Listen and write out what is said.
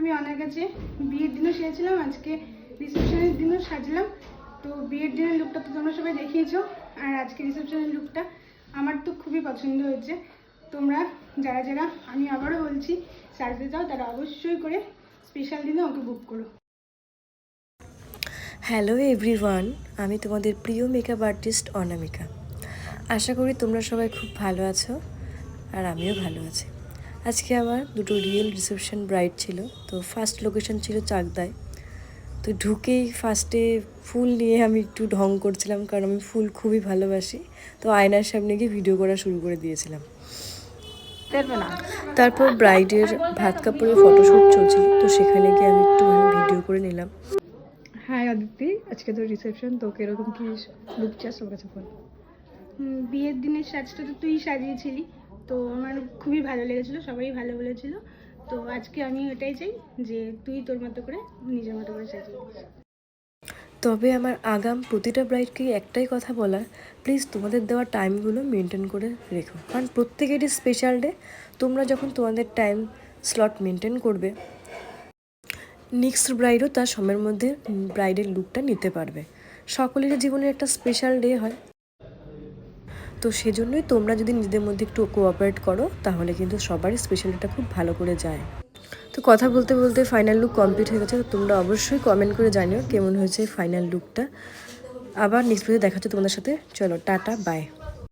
আমি অনেক কাছে বিয়ের দিনও সেরেছিলাম, আজকে রিসেপশনের দিনও সাজলাম। তো বিয়ের দিনের লুকটা তো তোমরা সবাই দেখিয়েছো, আর আজকে রিসেপশনের লুকটা আমার তো খুবই পছন্দ হয়েছে। তোমরা যারা যারা, আমি আবারও বলছি, সাজতে চাও তারা অবশ্যই করে স্পেশাল দিনে ওকে বুক করো। হ্যালো এভরিওয়ান, আমি তোমাদের প্রিয় মেকআপ আর্টিস্ট অনামিকা। আশা করি তোমরা সবাই খুব ভালো আছো, আর আমিও ভালো আছি। আজকে আমার দুটো রিয়েল রিসেপশন ব্রাইড ছিল। তো ফার্স্ট লোকেশন ছিল চাকদায়। তো ঢুকেই ফার্স্টে ফুল নিয়ে আমি একটু ঢং করছিলাম, কারণ আমি ফুল খুবই ভালোবাসি। তো আয়নার সামনে গিয়ে ভিডিও করা শুরু করে দিয়েছিলাম। তারপর ব্রাইডের ভাত কাপড়ের ফটোশ্যুট চলছিল, তো সেখানে গিয়ে আমি একটু ভিডিও করে নিলাম। হাই আদিতি, আজকে তো রিসেপশন, তো কিরকম কি লুক চাস ওর কাছে বল। বিয়ের দিনের সাজটা তো তুই সাজিয়েছিলি, তো আমার খুবই ভালো লেগেছিলো, সবাই ভালো বলেছিল। তো আজকে আমি ওটাই চাই যে তুই তোর মতো করে নিজের মতো করে সাজিয়ে দিস। তবে আমার আগাম প্রতিটা ব্রাইডকে একটাই কথা বলার, প্লিজ তোমাদের দেওয়া টাইমগুলো মেনটেন করে রেখো, কারণ প্রত্যেকেরই স্পেশাল ডে। তোমরা যখন তোমাদের টাইম স্লট মেনটেন করবে, নেক্সট ব্রাইডও তার সময়ের মধ্যে ব্রাইডের লুকটা নিতে পারবে। সকলেরই জীবনের একটা স্পেশাল ডে হয়, তো সেজন্যই তোমরা যদি নিজেদের মধ্যে একটু কোঅপারেট করো, তাহলে কিন্তু সবারই স্পেশাল ডেটা খুব ভালো করে যায়। তো কথা বলতে বলতে ফাইনাল লুক কমপ্লিট হয়ে গেছে। তো তোমরা অবশ্যই কমেন্ট করে জানিও কেমন হয়েছে ফাইনাল লুকটা। আবার নেক্সট ভিডিও দেখা হচ্ছে তোমাদের সাথে। চলো টাটা, বাই।